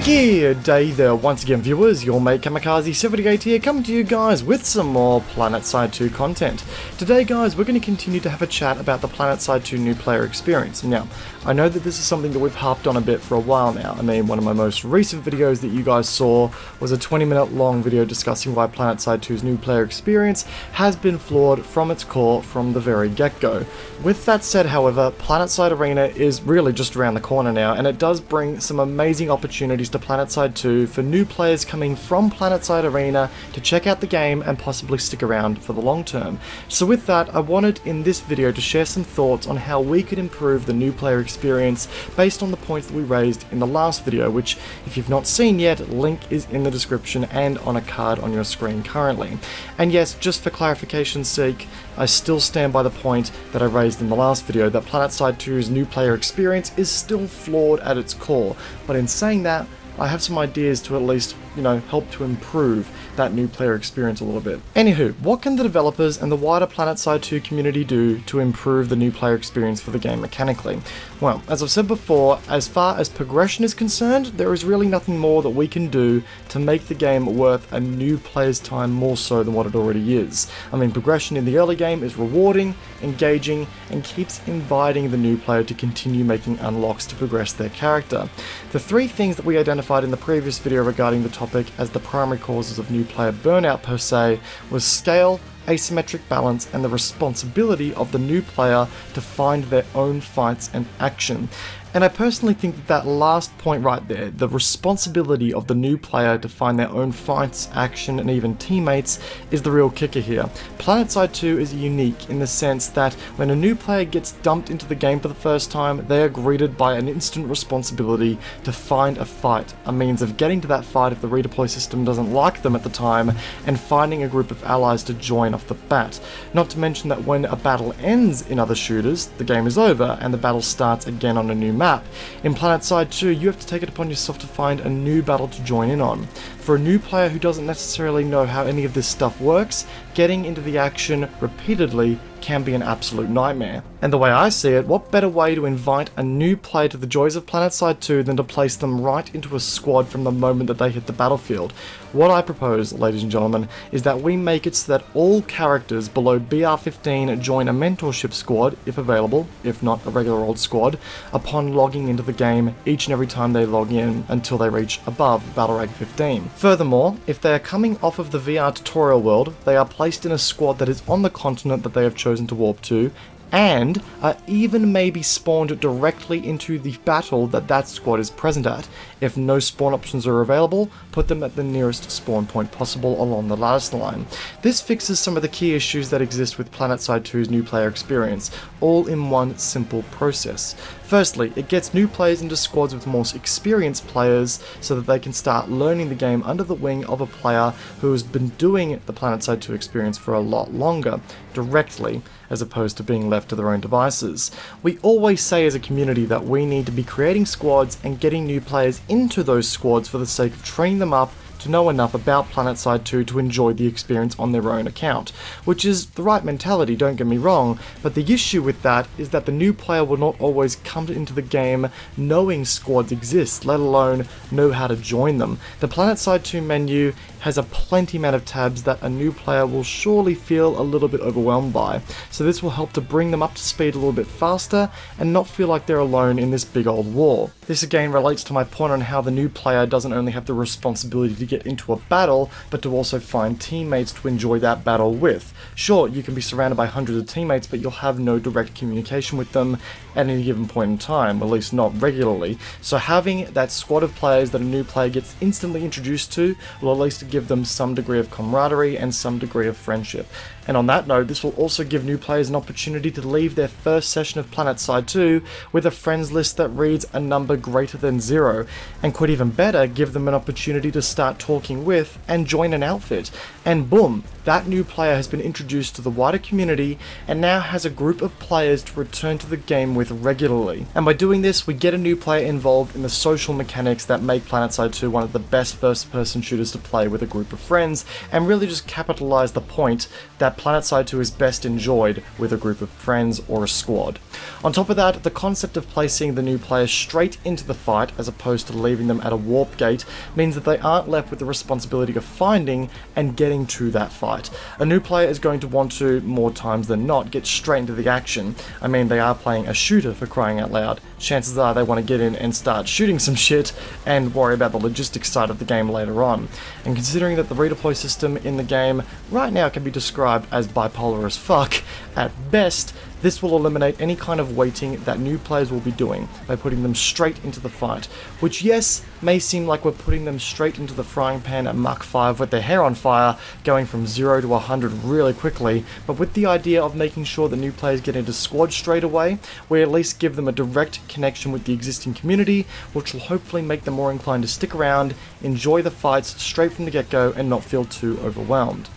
G'day there once again viewers, your mate Kamikaze78 here, coming to you guys with some more Planetside 2 content. Today guys, we're going to continue to have a chat about the Planetside 2 new player experience. Now, I know that this is something that we've harped on a bit for a while now. I mean, one of my most recent videos that you guys saw was a 20-minute long video discussing why Planetside 2's new player experience has been flawed from its core from the very get-go. With that said, however, Planetside Arena is really just around the corner now, and it does bring some amazing opportunities to Planetside 2 for new players coming from Planetside Arena to check out the game and possibly stick around for the long term. So with that, I wanted in this video to share some thoughts on how we could improve the new player experience based on the points that we raised in the last video, which if you've not seen yet, link is in the description and on a card on your screen currently. And yes, just for clarification's sake, I still stand by the point that I raised in the last video that Planetside 2's new player experience is still flawed at its core, but in saying that, I have some ideas to at least, help to improve that new player experience a little bit. Anywho, what can the developers and the wider Planetside 2 community do to improve the new player experience for the game mechanically? Well, as I've said before, as far as progression is concerned, there is really nothing more that we can do to make the game worth a new player's time more so than what it already is. I mean, progression in the early game is rewarding, engaging, and keeps inviting the new player to continue making unlocks to progress their character. The three things that we identified in the previous video regarding the topic as the primary causes of new player burnout per se was scale, asymmetric balance, and the responsibility of the new player to find their own fights and action. And I personally think that that last point right there, the responsibility of the new player to find their own fights, action, and even teammates, is the real kicker here. Planetside 2 is unique in the sense that when a new player gets dumped into the game for the first time, they are greeted by an instant responsibility to find a fight, a means of getting to that fight if the redeploy system doesn't like them at the time, and finding a group of allies to join off the bat. Not to mention that when a battle ends in other shooters, the game is over and the battle starts again on a new map. In Planetside 2, you have to take it upon yourself to find a new battle to join in on. For a new player who doesn't necessarily know how any of this stuff works, getting into the action repeatedly can be an absolute nightmare. And the way I see it, what better way to invite a new player to the joys of Planetside 2 than to place them right into a squad from the moment that they hit the battlefield? What I propose, ladies and gentlemen, is that we make it so that all characters below BR15 join a mentorship squad, if available, if not a regular old squad, upon logging into the game each and every time they log in until they reach above battle rank 15. Furthermore, if they are coming off of the VR tutorial world, they are placed in a squad that is on the continent that they have chosen to warp to, and are even maybe spawned directly into the battle that squad is present at. If no spawn options are available, put them at the nearest spawn point possible along the lattice line. This fixes some of the key issues that exist with Planetside 2's new player experience, all in one simple process. Firstly, it gets new players into squads with more experienced players so that they can start learning the game under the wing of a player who has been doing the Planetside 2 experience for a lot longer, directly, as opposed to being left to their own devices. We always say as a community that we need to be creating squads and getting new players into those squads for the sake of training them up to know enough about Planetside 2 to enjoy the experience on their own account, which is the right mentality, don't get me wrong, but the issue with that is that the new player will not always come into the game knowing squads exist, let alone know how to join them. The Planetside 2 menu has a plenty amount of tabs that a new player will surely feel a little bit overwhelmed by, so this will help to bring them up to speed a little bit faster and not feel like they're alone in this big old war. This again relates to my point on how the new player doesn't only have the responsibility to get into a battle, but to also find teammates to enjoy that battle with. Sure, you can be surrounded by hundreds of teammates, but you'll have no direct communication with them at any given point in time, at least not regularly. So having that squad of players that a new player gets instantly introduced to will at least give them some degree of camaraderie and some degree of friendship. And on that note, this will also give new players an opportunity to leave their first session of Planetside 2 with a friends list that reads a number greater than 0, and could even better give them an opportunity to start talking with and join an outfit. And boom, that new player has been introduced to the wider community and now has a group of players to return to the game with regularly. And by doing this, we get a new player involved in the social mechanics that make Planetside 2 one of the best first-person shooters to play with a group of friends, and really just capitalize the point that Planetside 2 is best enjoyed with a group of friends or a squad. On top of that, the concept of placing the new players straight into the fight as opposed to leaving them at a warp gate means that they aren't left with the responsibility of finding and getting to that fight. A new player is going to want to, more times than not, get straight into the action. I mean, they are playing a shooter, for crying out loud. Chances are they want to get in and start shooting some shit and worry about the logistics side of the game later on. And considering that the redeploy system in the game right now can be described as bipolar as fuck at best, this will eliminate any kind of waiting that new players will be doing by putting them straight into the fight, which, yes, may seem like we're putting them straight into the frying pan at Mach 5 with their hair on fire, going from 0 to 100 really quickly, but with the idea of making sure that new players get into squad straight away, we at least give them a direct connection with the existing community, which will hopefully make them more inclined to stick around, enjoy the fights straight from the get-go, and not feel too overwhelmed.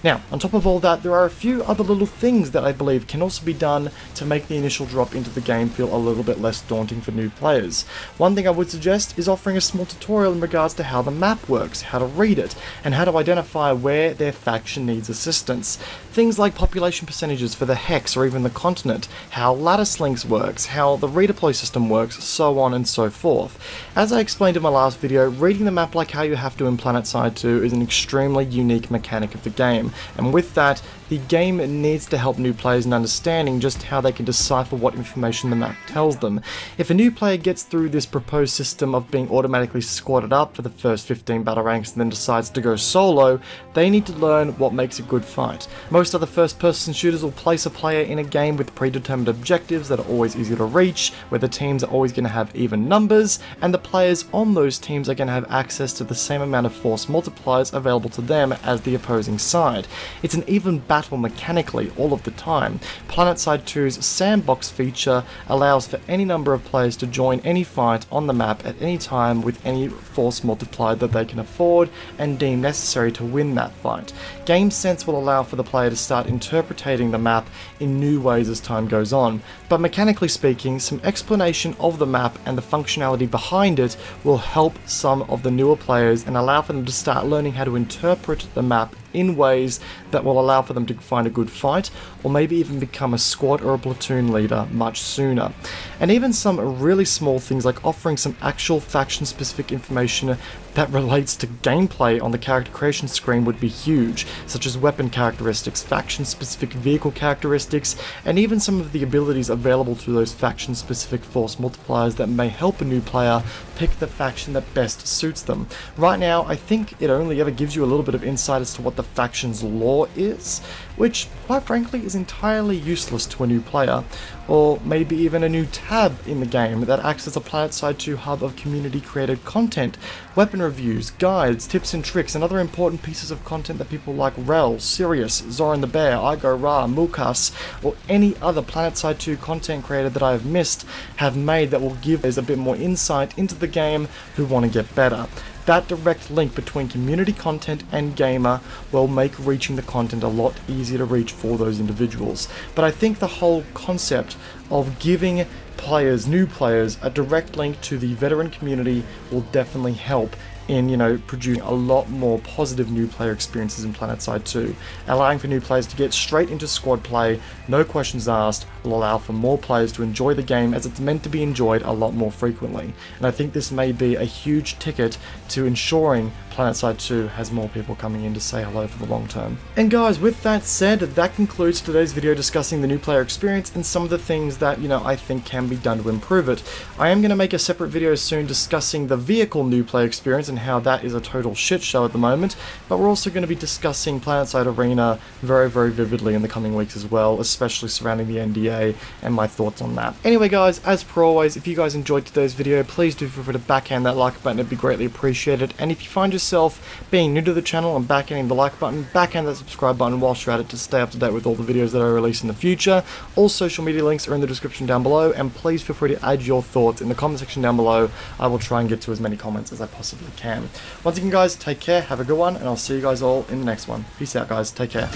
Now, on top of all that, there are a few other little things that I believe can also be done to make the initial drop into the game feel a little bit less daunting for new players. One thing I would suggest is offering a small tutorial in regards to how the map works, how to read it, and how to identify where their faction needs assistance. Things like population percentages for the hex or even the continent, how lattice links works, how the redeploy system works, so on and so forth. As I explained in my last video, reading the map like how you have to in Planetside 2 is an extremely unique mechanic of the game. And with that, the game needs to help new players in understanding just how they can decipher what information the map tells them. If a new player gets through this proposed system of being automatically squatted up for the first 15 battle ranks and then decides to go solo, they need to learn what makes a good fight. Most other first-person shooters will place a player in a game with predetermined objectives that are always easy to reach, where the teams are always going to have even numbers, and the players on those teams are going to have access to the same amount of force multipliers available to them as the opposing side. It's an even battle mechanically all of the time. Planetside 2's sandbox feature allows for any number of players to join any fight on the map at any time with any force multiplier that they can afford and deem necessary to win that fight. Game sense will allow for the player to start interpreting the map in new ways as time goes on, but mechanically speaking, some explanation of the map and the functionality behind it will help some of the newer players and allow for them to start learning how to interpret the map in ways that will allow for them to find a good fight, or maybe even become a squad or a platoon leader much sooner. And even some really small things like offering some actual faction specific information that relates to gameplay on the character creation screen would be huge, such as weapon characteristics, faction specific vehicle characteristics, and even some of the abilities available to those faction specific force multipliers that may help a new player pick the faction that best suits them. Right now, I think it only ever gives you a little bit of insight as to what the faction's lore is, which, quite frankly, is entirely useless to a new player, or maybe even a new tab in the game that acts as a Planetside 2 hub of community-created content, weapon reviews, guides, tips and tricks, and other important pieces of content that people like Rel, Sirius, Zoran the Bear, Igo Ra, Mulkas, or any other Planetside 2 content creator that I have missed have made that will give us a bit more insight into the game who want to get better. That direct link between community content and gamer will make reaching the content a lot easier to reach for those individuals. But I think the whole concept of giving players, new players, a direct link to the veteran community will definitely help in, producing a lot more positive new player experiences in Planetside 2. Allowing for new players to get straight into squad play, no questions asked, will allow for more players to enjoy the game as it's meant to be enjoyed a lot more frequently. And I think this may be a huge ticket to ensuring Planetside 2 has more people coming in to say hello for the long term. And guys, with that said, that concludes today's video discussing the new player experience and some of the things that, I think can be done to improve it. I am going to make a separate video soon discussing the vehicle new player experience and how that is a total shit show at the moment, but we're also going to be discussing Planetside Arena very, very vividly in the coming weeks as well, especially surrounding the NDA and my thoughts on that. Anyway guys, as per always, if you guys enjoyed today's video, please do feel free to backhand that like button, it'd be greatly appreciated. And if you find yourself being new to the channel and backhanding the like button, backhand that subscribe button whilst you're at it to stay up to date with all the videos that I release in the future. All social media links are in the description down below, and please feel free to add your thoughts in the comment section down below. I will try and get to as many comments as I possibly can. Once again guys, take care, have a good one, and I'll see you guys all in the next one. Peace out guys, take care.